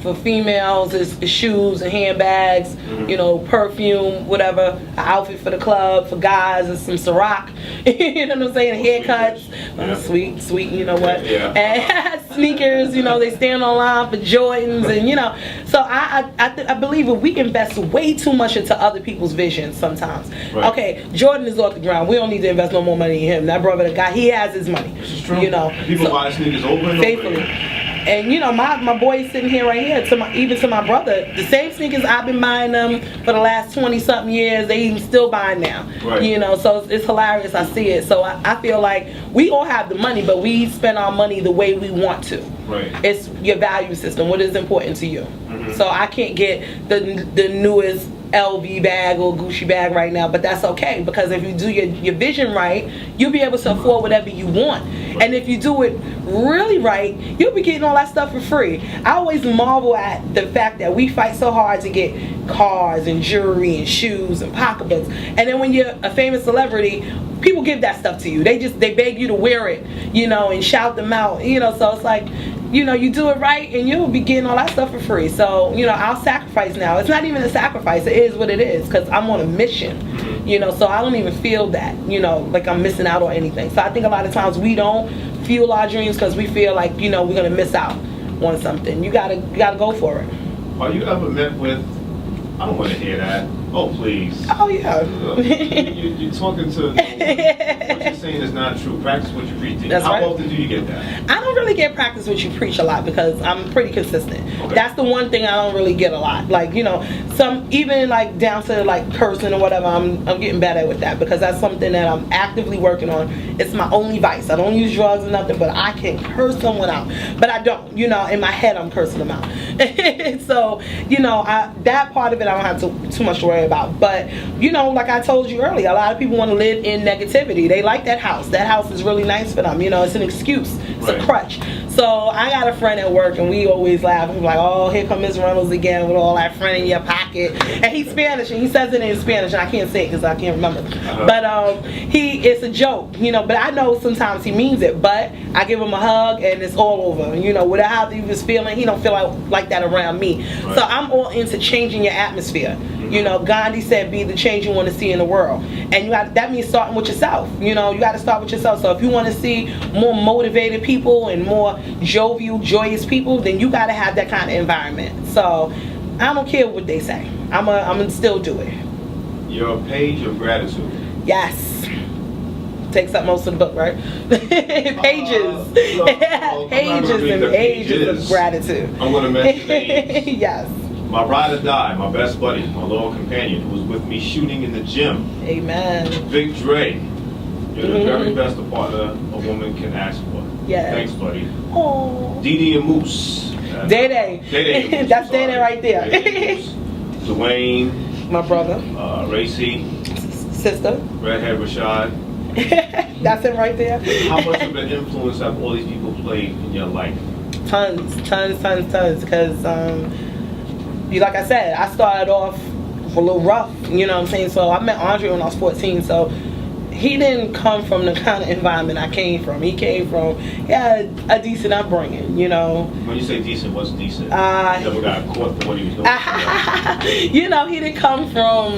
For females, it's shoes and handbags, Mm-hmm. Perfume, whatever, an outfit for the club. For guys, it's some Ciroc, you know what I'm saying, haircuts, sweet, you know what, and sneakers, they stand online for Jordans, and so I believe if we invest way too much into other people's visions sometimes. Right. Okay, Jordan is off the ground. We don't need to invest no more money in him. That brother, the guy, he has his money. This is true. People buy sneakers over and faithfully. over again. And you know, my boy's sitting here right here, even to my brother, the same sneakers I've been buying them for the last 20 something years, they even still buying now. Right. You know, so it's hilarious. I see it. So I feel like we all have the money, but we spend our money the way we want to. Right. It's your value system. What is important to you? Mm-hmm. So I can't get the newest LV bag or Gucci bag right now, but that's okay, because if you do your vision right, you'll be able to afford whatever you want. And if you do it really right, you'll be getting all that stuff for free. I always marvel at the fact that we fight so hard to get cars and jewelry and shoes and pocketbooks, and then when you're a famous celebrity, people give that stuff to you. They beg you to wear it, you know, and shout them out, you know. So it's like, you know, you do it right and you'll be getting all that stuff for free. So, you know, I'll sacrifice now. It's not even a sacrifice. It is what it is, because I'm on a mission, you know, so I don't even feel that, you know, like I'm missing out on anything. So I think a lot of times we don't fuel our dreams because we feel like, you know, we're going to miss out on something. You gotta go for it. Are you ever met with, I don't want to hear that. Oh, please. Oh, yeah. You're talking to, what you're saying is not true. Practice what you preach. That's How right. often do you get that? I don't really get practice what you preach a lot, because I'm pretty consistent. Okay. That's the one thing I don't really get a lot. Like, you know, some, even like down to like cursing or whatever, I'm getting better with that, because that's something that I'm actively working on. It's my only vice. I don't use drugs or nothing, but I can curse someone out. But I don't, you know, in my head I'm cursing them out. So, you know, that part of it I don't have too much to worry about. But, you know, like I told you earlier, a lot of people want to live in negativity. They like that house. That house is really nice for them. You know, it's an excuse. It's a crutch. So I got a friend at work, and we always laugh. We're like, oh, here comes Ms. Reynolds again with all that friend in your pocket. And he's Spanish, and he says it in Spanish, and I can't say it because I can't remember. But it's a joke, you know. But I know sometimes he means it. But I give him a hug, and it's all over. You know, whatever he was feeling, he don't feel like that around me. Right. So I'm all into changing your atmosphere. You know, Gandhi said, be the change you want to see in the world. And that means starting with yourself. You know, you got to start with yourself. So if you want to see more motivated people and more jovial, joyous people, then you got to have that kind of environment. So I don't care what they say. I'm gonna still do it. Your page of gratitude. Yes. Takes up most of the book, right? Pages. Pages and pages of gratitude. I'm going to mention names. Yes. My ride or die, my best buddy, my loyal companion, who was with me shooting in the gym. Amen. Big Dre. You're the very best a partner a woman can ask for. Yes. Thanks, buddy. Oh. Dee Dee and Moose. Day Day. That's Day Day right there. Dwayne. My brother. Racy. Sister. Redhead Rashad. That's him right there. How much of an influence have all these people played in your life? Tons. Because, like I said, I started off a little rough, you know what I'm saying? So I met Andre when I was 14, so he didn't come from the kind of environment I came from. He had a decent upbringing, you know. When you say decent, what's decent? You never got caught for what he was doing. You know, he didn't come from,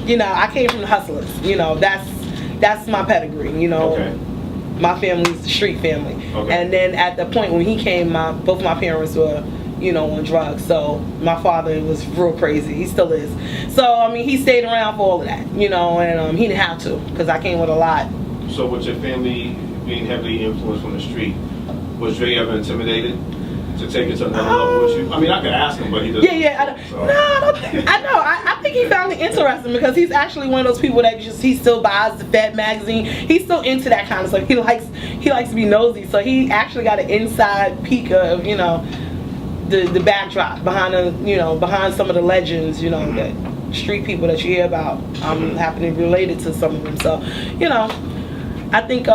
you know, I came from the hustlers, you know, that's my pedigree, you know. Okay. My family's the street family. Okay. And then at the point when he came, both my parents were, you know, on drugs. So my father was real crazy. He still is. So, I mean, he stayed around for all of that, you know, and he didn't have to, because I came with a lot. So with your family being heavily influenced from the street, was Dre ever intimidated to take it to another level with you? I mean, I could ask him, but he doesn't. I think he found it interesting, because he's actually one of those people that he still buys the Fed magazine. He's still into that kind of stuff. He likes to be nosy. So he actually got an inside peek of, you know, the backdrop behind some of the legends, you know, that street people that you hear about. I'm happen to be related to some of them. So, you know, I think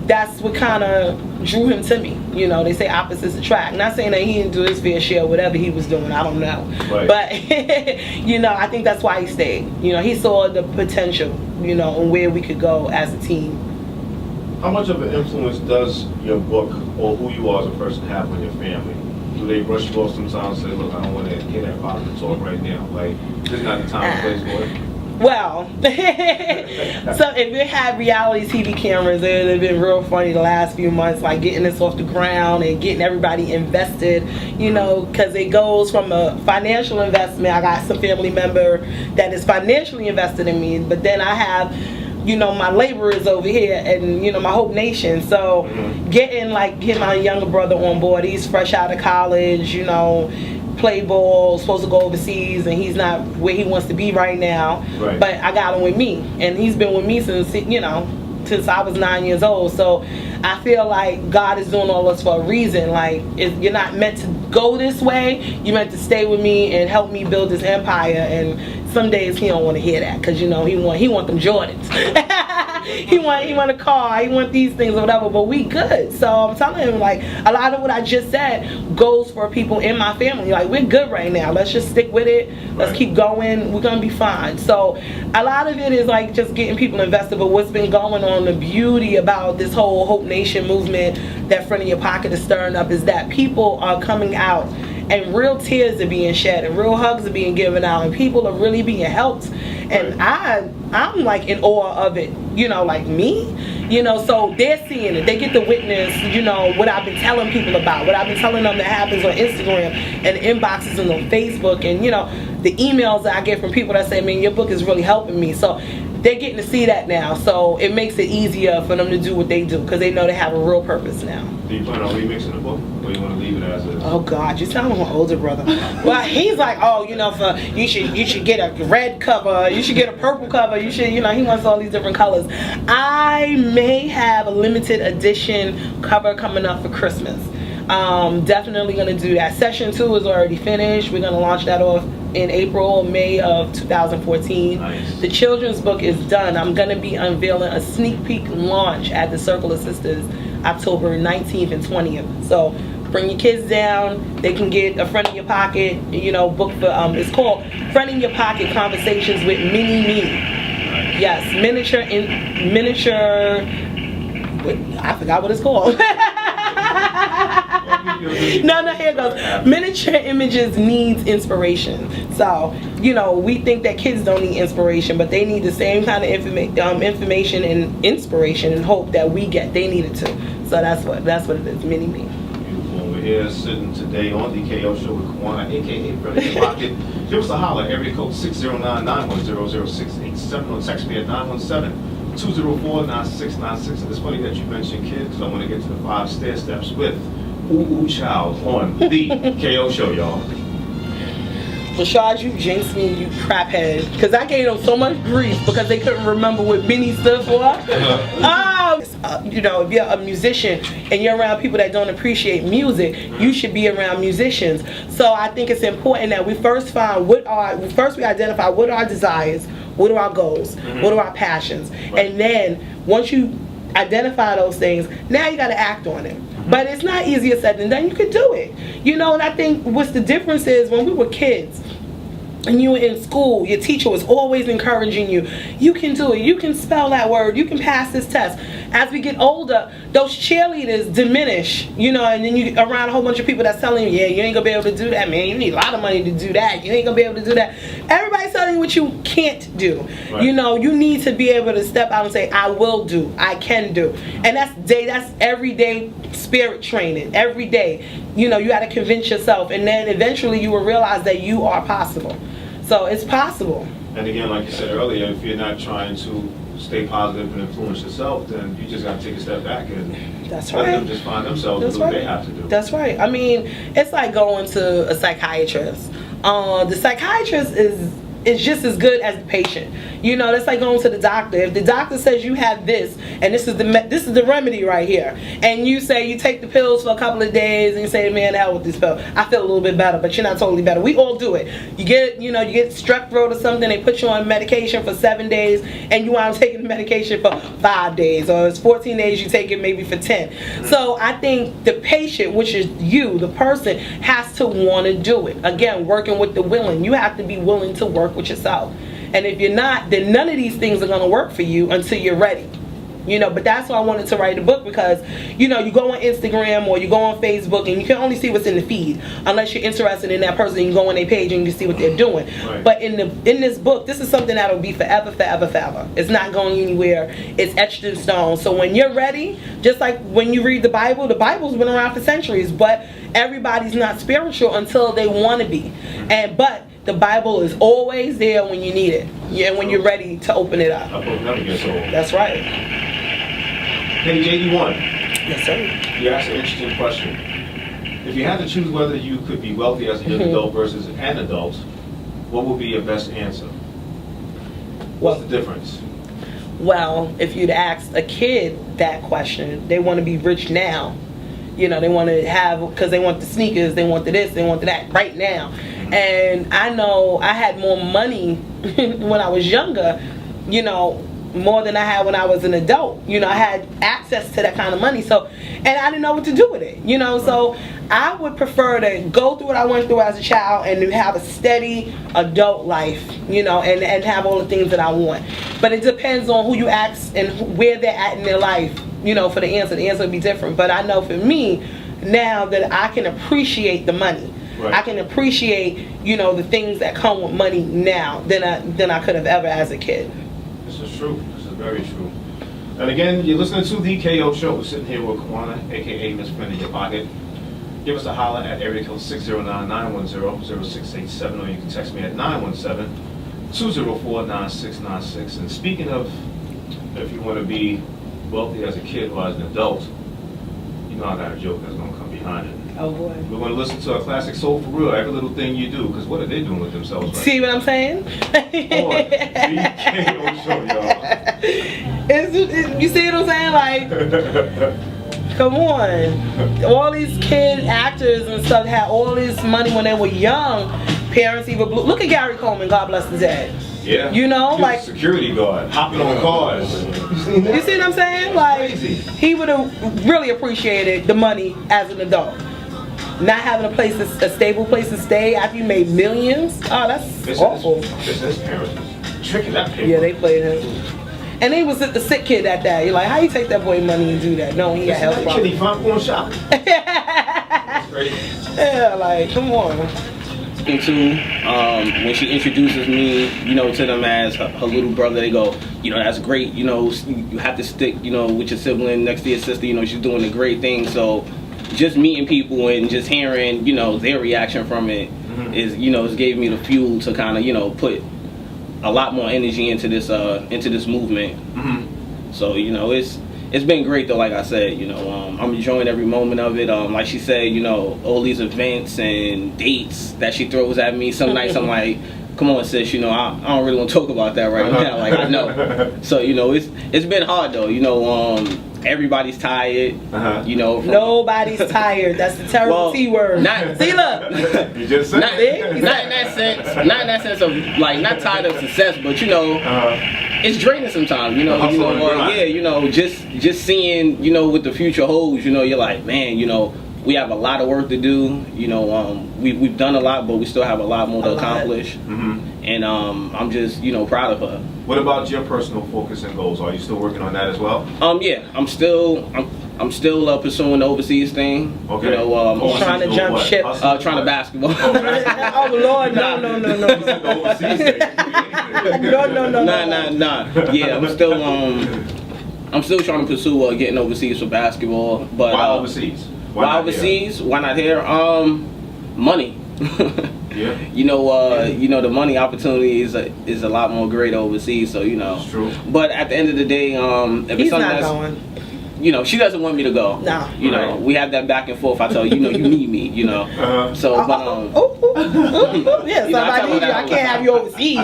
that's what kind of drew him to me. You know, they say opposites attract. Not saying that he didn't do his fair share, whatever he was doing, I don't know. Right. But, you know, I think that's why he stayed. You know, he saw the potential, you know, and where we could go as a team. How much of an influence does your book or who you are as a person have on your family? Do they brush you off sometimes and say, look, I don't want to hear that positive talk right now? Like, this is not the time and place for it. Well, so if you had reality TV cameras, they've been real funny the last few months, like getting this off the ground and getting everybody invested, you know, because it goes from a financial investment. I got some family member that is financially invested in me, but then I have you know, my laborers over here and, you know, my Hope Nation. So getting my younger brother on board, he's fresh out of college, you know, play ball, supposed to go overseas, and he's not where he wants to be right now. Right. But I got him with me, and he's been with me since, you know, since I was 9 years old. So I feel like God is doing all this for a reason. Like, you're not meant to go this way. You're meant to stay with me and help me build this empire. And some days he don't want to hear that, because, you know, he want them Jordans. he want a car. He want these things or whatever. But we good. So I'm telling him, like, a lot of what I just said goes for people in my family. Like, we're good right now. Let's just stick with it. Let's keep going. We're gonna be fine. So a lot of it is like just getting people invested. But what's been going on, the beauty about this whole Hope Nation movement that Friend in Your Pocket is stirring up, is that people are coming out and real tears are being shed and real hugs are being given out and people are really being helped. And I'm like in awe of it, you know, like me, you know. So they're seeing it, they get to witness, you know, what I've been telling people about, what I've been telling them that happens on Instagram and inboxes and on Facebook, and, you know, the emails that I get from people that say, man, your book is really helping me. So they're getting to see that now, so it makes it easier for them to do what they do, because they know they have a real purpose now. Do you plan on remixing the book, or you want to leave it as is? Oh God, you sound like my older brother. Well, he's like, oh, you know, you should get a red cover, you should get a purple cover, you should, you know, he wants all these different colors. I may have a limited edition cover coming up for Christmas. Definitely gonna do that. Session 2 is already finished. We're gonna launch that off in April or May of 2014. Nice. The children's book is done. I'm gonna be unveiling a sneak peek launch at the Circle of Sisters October 19th and 20th. So bring your kids down. They can get a Friend in Your Pocket, you know, book for it's called Friend in Your Pocket Conversations with Mini-Me. Yes, miniature I forgot what it's called. No, here it goes. Miniature images needs inspiration. So, you know, we think that kids don't need inspiration, but they need the same kind of information and inspiration and hope that we get. They need it too. So that's what it is. Mini-Me. Beautiful. We're here sitting today on the KO show with Qwana, aka Friend in Your Pocket. Give us a holler. Area code 609-910-0687, or text me at 917-204-9696. And it's funny that you mentioned kids, because I want to get to the 5 stair steps with Ooh Child on the KO show, y'all. Rashad, you jinxed me, you craphead. Because I gave them so much grief because they couldn't remember what Minnie stood for. You know, if you're a musician and you're around people that don't appreciate music, you should be around musicians. So I think it's important that we first we identify what are our desires, what are our goals, what are our passions. And then once you identify those things, now you got to act on it. But it's not easier said than done. You can do it. You know, and I think what's the difference is when we were kids and you were in school, your teacher was always encouraging you. You can do it. You can spell that word. You can pass this test. As we get older, those cheerleaders diminish, you know, and then you around a whole bunch of people that's telling you, yeah, you ain't gonna be able to do that, man. You need a lot of money to do that. You ain't gonna be able to do that. Everybody's telling you what you can't do. Right. You know, you need to be able to step out and say, I will do, I can do. And that's everyday spirit training, every day. You know, you gotta convince yourself, and then eventually you will realize that you are possible. So it's possible. And again, like you said earlier, if you're not trying to stay positive and influence yourself, then you just got to take a step back and let them just find themselves and do what they have to do. That's right. I mean, it's like going to a psychiatrist. The psychiatrist is just as good as the patient. You know, that's like going to the doctor. If the doctor says you have this, and this is the remedy right here, and you say you take the pills for a couple of days, and you say, man, the hell with this pill, I feel a little bit better, but you're not totally better. We all do it. You get strep throat or something, they put you on medication for 7 days, and you wind up taking the medication for 5 days, or it's 14 days, you take it maybe for 10. So I think the patient, which is you, the person, has to want to do it. Again, working with the willing. You have to be willing to work with yourself. And if you're not, then none of these things are going to work for you until you're ready. You know, but that's why I wanted to write a book, because, you know, you go on Instagram or you go on Facebook and you can only see what's in the feed unless you're interested in that person. You can go on their page and you can see what they're doing. Right. But in this book, this is something that'll be forever, forever, forever. It's not going anywhere. It's etched in stone. So when you're ready, just like when you read the Bible's been around for centuries, but everybody's not spiritual until they want to be. But the Bible is always there when you need it. Yeah, when you're ready to open it up. A book never gets old. That's right. Page 81. Yes, sir. You asked an interesting question. If you had to choose whether you could be wealthy as a young adult versus an adult, what would be your best answer? What's the difference? Well, if you'd asked a kid that question, they want to be rich now. You know, they want to have, because they want the sneakers, they want the this, they want the that right now. And I know I had more money when I was younger, you know, more than I had when I was an adult. You know, I had access to that kind of money, so, and I didn't know what to do with it, you know. So I would prefer to go through what I went through as a child and to have a steady adult life, you know, and have all the things that I want. But it depends on who you ask and where they're at in their life, you know, for the answer. The answer would be different. But I know for me, now that I can appreciate the money, I can appreciate, you know, the things that come with money now than I could have ever as a kid. This is true. This is very true. And again, you're listening to the KO Show. We're sitting here with Qwana, aka Miss Friend in Your Pocket. Give us a holler at area code 609-910-0687, or you can text me at 917-204-9696. And speaking of, if you want to be wealthy as a kid or as an adult, you know I got a joke that's going to come behind it. Oh boy. We're going to listen to a classic Soul For Real, every little thing you do, because what are they doing with themselves right See what I'm saying? now? The KO Show, y'all. You see what I'm saying? Like, come on. All these kid actors and stuff had all this money when they were young. Parents even blew. Look at Gary Coleman, God bless his head. Yeah. You know, like security guard, hopping on cars. You see what I'm saying? Like, he would have really appreciated the money as an adult. Not having a stable place to stay after you made millions. Oh, that's awful. His parents was tricking that paper. Yeah, they played him. And he was the sick kid that day. You're like, how you take that boy money and do that? No, he got health problems. Kid, he found going shopping. That's crazy. Yeah, like, come on. Into when she introduces me, you know, to them as her little brother, they go, you know, that's great. You know, you have to stick, you know, with your sibling next to your sister. You know, she's doing a great thing. So just meeting people and just hearing, you know, their reaction from it is, you know, it's gave me the fuel to kind of, you know, put a lot more energy into this movement. So, you know, it's been great though. Like I said, you know, I'm enjoying every moment of it. Like she said, you know, all these events and dates that she throws at me. Some nights I'm like, come on, sis, you know, I don't really want to talk about that right now. Like, I know. So, you know, it's been hard though. You know, everybody's tired. You know, nobody's tired. That's the terrible T word. See, look. You just said not in that sense. Not in that sense of like not tired of success, but you know, it's draining sometimes. You know, yeah. You know, just seeing, you know, what the future holds. You know, you're like, man, you know, we have a lot of work to do. You know, we've done a lot, but we still have a lot more to accomplish. And I'm just, you know, proud of her. What about your personal focus and goals? Are you still working on that as well? Yeah, I'm still pursuing the overseas thing. Okay. You know, trying to jump ship. Trying to basketball. Oh Lord, no. No. Nah. Yeah, I'm still trying to pursue getting overseas for basketball. But why overseas? Why overseas? Why not here? Money. Yeah. You know, the money opportunity is a lot more great overseas. So you know. It's true. But at the end of the day, if he's it's something not that's, going. you know, she doesn't want me to go. No. You know, we have that back and forth. I tell you, you know, you need me. You know. So, but yeah, so if I need you, I can't have you overseas.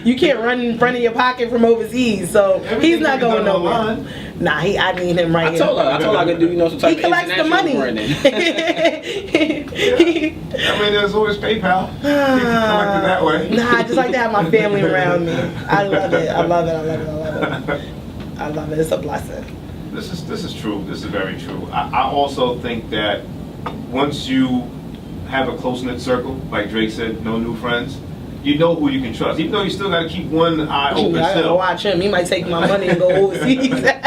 You can't run in your pocket from overseas. So he's not going nowhere. Nah, I need him right here. I told her I could do, you know, some type he of collects the money. I mean, there's always PayPal. He can collect it that way. Nah, I just like to have my family around me. I love it. It's a blessing. This is true. This is very true. I also think that once you have a close-knit circle, like Drake said, no new friends, you know who you can trust. Even though you still got to keep one eye open. I gotta watch him. He might take my money and go overseas. But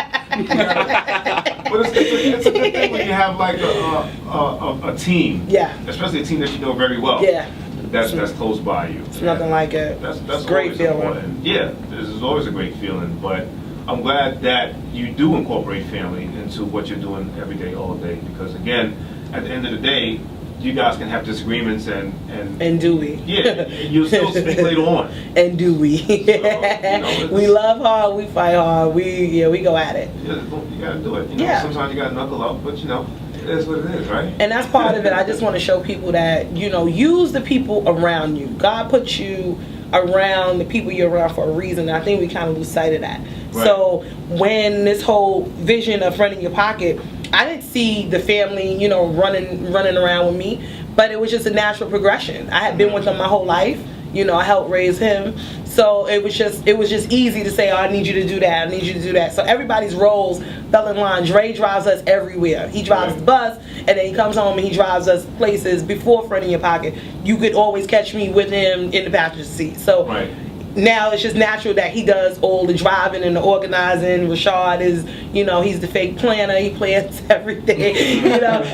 it's a good thing when you have like a team. Yeah. Especially a team that you know very well. Yeah. That's close by you. It's nothing like it. That's a great feeling. Important. Yeah, this is always a great feeling. But I'm glad that you do incorporate family into what you're doing every day, all day. Because again, at the end of the day, you guys can have disagreements And do we? Yeah, and you'll still speak later on. And do we? We love hard, we fight hard, we go at it. Yeah, you gotta do it. Yeah. Sometimes you gotta knuckle up, but it is what it is, right? And that's part of it. I just want to show people that, use the people around you. God put you around the people you're around for a reason. I think we kind of lose sight of that. Right. So when this whole vision of Friend in Your Pocket, I didn't see the family, running around with me, but it was just a natural progression. I had been with them my whole life. I helped raise him. So it was just easy to say, oh, I need you to do that, I need you to do that. So everybody's roles fell in line. Dre drives us everywhere. He drives the bus, and then he comes home and he drives us places. Before Friend in Your Pocket, you could always catch me with him in the passenger seat. So now it's just natural that he does all the driving and the organizing. Rashad is, he's the fake planner. He plans everything.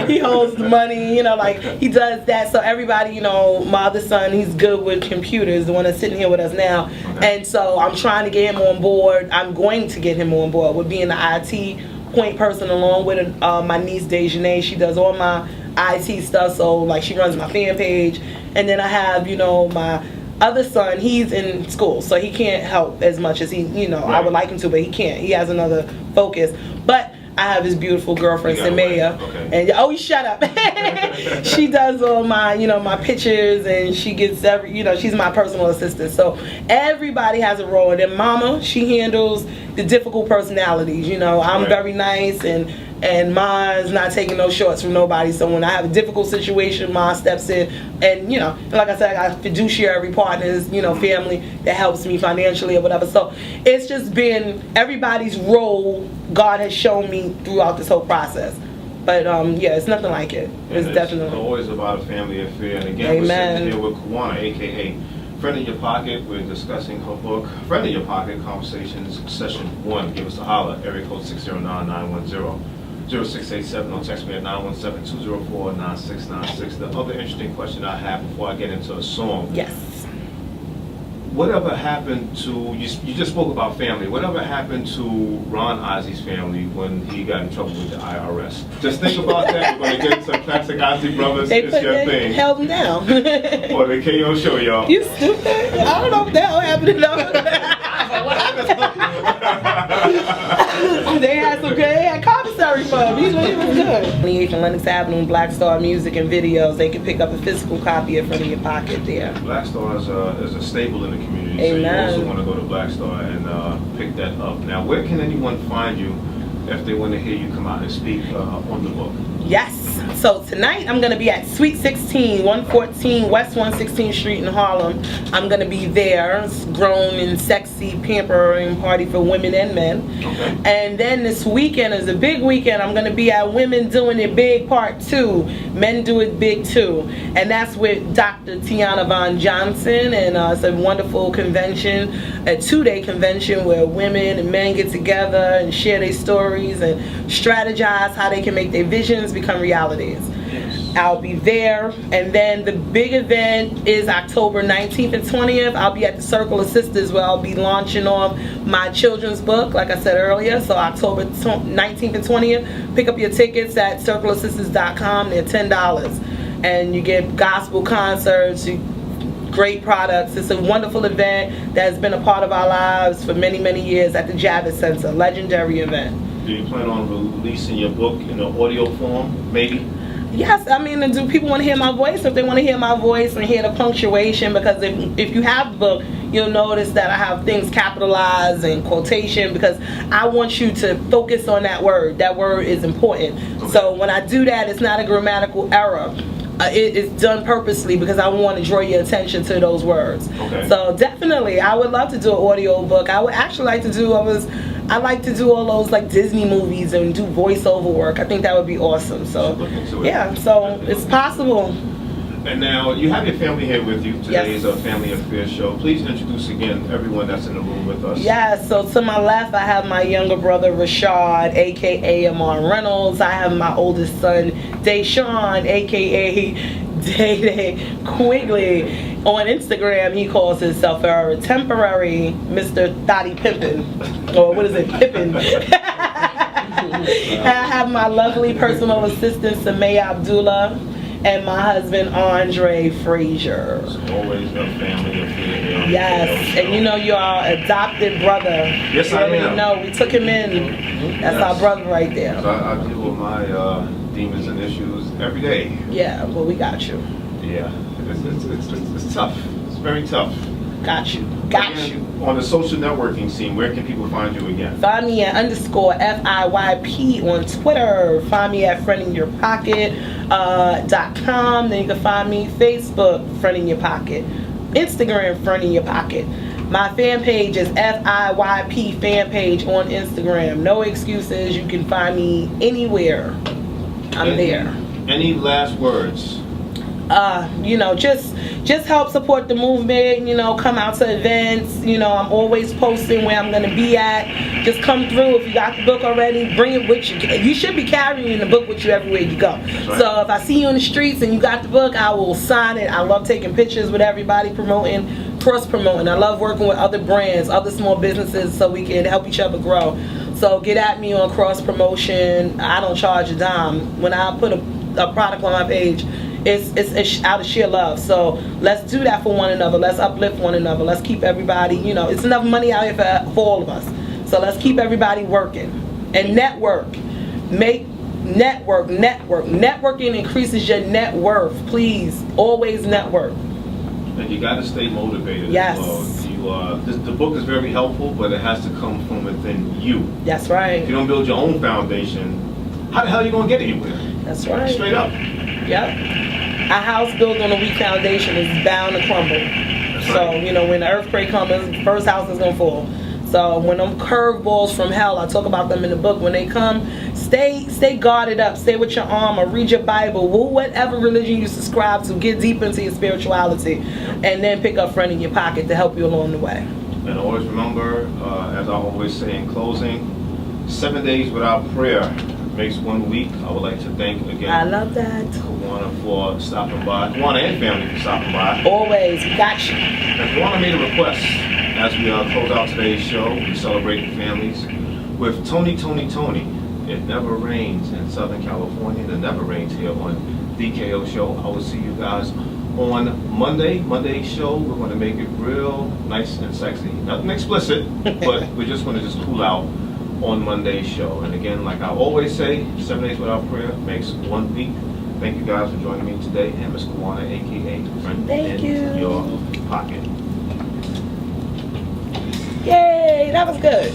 He holds the money. He does that. So everybody, my other son, he's good with computers, the one that's sitting here with us now. Okay. And so I'm trying to get him on board. I'm going to get him on board with being the IT point person, along with my niece Dejanay. She does all my IT stuff. So she runs my fan page, and then I have my other son, he's in school, so he can't help as much as I would like him to, but he can't. He has another focus. But I have his beautiful girlfriend, Samaya, and you shut up. She does all my, my pictures, and she gets she's my personal assistant. So everybody has a role. And then Mama, she handles the difficult personalities. I'm very nice, and Ma's not taking no shorts from nobody. So when I have a difficult situation, Ma steps in, and like I said, I got fiduciary partners, family that helps me financially or whatever. So it's just been everybody's role God has shown me throughout this whole process. But it's nothing like it. It's definitely always about a family affair. And again, we're sitting here with Qwana, aka Friend in Your Pocket. We're discussing her book, Friend in Your Pocket, Conversations, Session 1. Give us a holler, area code 609-910-0687, or text me at 917-204-9696. The other interesting question I have before I get into a song. Yes. Whatever happened to, you just spoke about family, whatever happened to Ron Ozzy's family when he got in trouble with the IRS? Just think about that. We're going to get into classic Ozzy Brothers. It's your thing. Held him down. Or the KO show, y'all. You stupid. I don't know what the hell happened to them. What happened? They had commissary for him. He was good. 28th and Lenox Avenue, Black Star Music and Videos. They can pick up a physical copy of Friend in Your Pocket there. Black Star is a staple in the community. Amen. So you also want to go to Black Star and pick that up. Now, where can anyone find you if they want to hear you come out and speak on the book? Yes. So tonight I'm going to be at Suite 16, 114 West 116th Street in Harlem. I'm going to be there. It's grown and sexy, pampering party for women and men. Okay. And then this weekend is a big weekend. I'm going to be at Women Doing It Big Part 2. Men Do It Big too. And that's with Dr. Tiana Von Johnson. And it's a wonderful convention, a 2-day convention where women and men get together and share their stories and strategize how they can make their visions become realities. Yes. I'll be there. And then the big event is October 19th and 20th. I'll be at the Circle of Sisters, where I'll be launching off my children's book, like I said earlier. So October 19th and 20th, pick up your tickets at circleofsisters.com. They're $10. And you get gospel concerts, great products. It's a wonderful event that has been a part of our lives for many, many years at the Javits Center. Legendary event. Do you plan on releasing your book in an audio form, maybe? Yes, I mean, do people want to hear my voice? If they want to hear my voice and hear the punctuation, because if you have the book, you'll notice that I have things capitalized and quotation, because I want you to focus on that word. That word is important. Okay. So when I do that, it's not a grammatical error. It's done purposely because I want to draw your attention to those words. Okay. So definitely, I would love to do an audio book. I would actually like to do, I like to do all those like Disney movies and do voiceover work. I think that would be awesome. So yeah, so it's possible. And now you have your family here with you. Today Yes. is a Family Affairs show. Please introduce again everyone that's in the room with us. Yes, so to my left I have my younger brother Rashad, aka Qwana Reynolds. I have my oldest son Deshaun, aka Day Quigley. On Instagram he calls himself a temporary Mr. Thotty Pimpin'. Or what is it? Pippin'. I have my lovely personal assistant Samaya Abdullah. and my husband Andre Frasier. It's always a family affair. Yes, and you know you're our adopted brother. Yes, I am. No, we took him in. That's our brother right there. So I deal with my demons and issues every day. Yeah, well, we got you. Yeah, it's tough. It's very tough. Got you. On the social networking scene, where can people find you again? Find me at _FIYP on Twitter. Find me at friendinyourpocket.com. Then you can find me Facebook, Friend in Your Pocket. Instagram, Friend in Your Pocket. My fan page is FIYP fan page on Instagram. No excuses. You can find me anywhere. I'm there. Any last words? You know, just help support the movement, you know, come out to events, you know, I'm always posting where I'm going to be at. Just come through. If you got the book already, bring it with you. You should be carrying the book with you everywhere you go. Right. So if I see you in the streets and you got the book, I will sign it. I love taking pictures with everybody, promoting, cross-promoting. I love working with other brands, other small businesses, so we can help each other grow. So get at me on cross-promotion. I don't charge a dime. When I put a product on my page, it's out of sheer love. So let's do that for one another. Let's uplift one another. Let's keep everybody, you know, it's enough money out here for all of us. So let's keep everybody working and network. Networking increases your net worth. Please always network. And you got to stay motivated. Yes. As well. The book is very helpful, but it has to come from within you. That's right. If you don't build your own foundation, how the hell are you going to get anywhere? That's right. Straight up. Yep. A house built on a weak foundation is bound to crumble. So, you know, when the earthquake comes, the first house is going to fall. So when them curveballs from hell, I talk about them in the book, when they come, stay guarded up. Stay with your armor. Read your Bible. Whatever religion you subscribe to, get deep into your spirituality. And then pick up Friend in Your Pocket to help you along the way. And always remember, as I always say in closing, 7 days without prayer makes 1 week. I would like to thank again. I love that. Qwana for stopping by. Qwana and family for stopping by. Always, we got you. And Qwana made a request as we close out today's show. We celebrate families with Tony. It never rains in Southern California. It never rains here on DKO Show. I will see you guys on Monday. Monday's show, we're going to make it real nice and sexy. Nothing explicit, but we're just going to just cool out on Monday's show. And again, like I always say, 7 days without prayer makes 1 week. Thank you guys for joining me today, and Ms. Qwana, aka Friend in Your Pocket. Yay, that was good.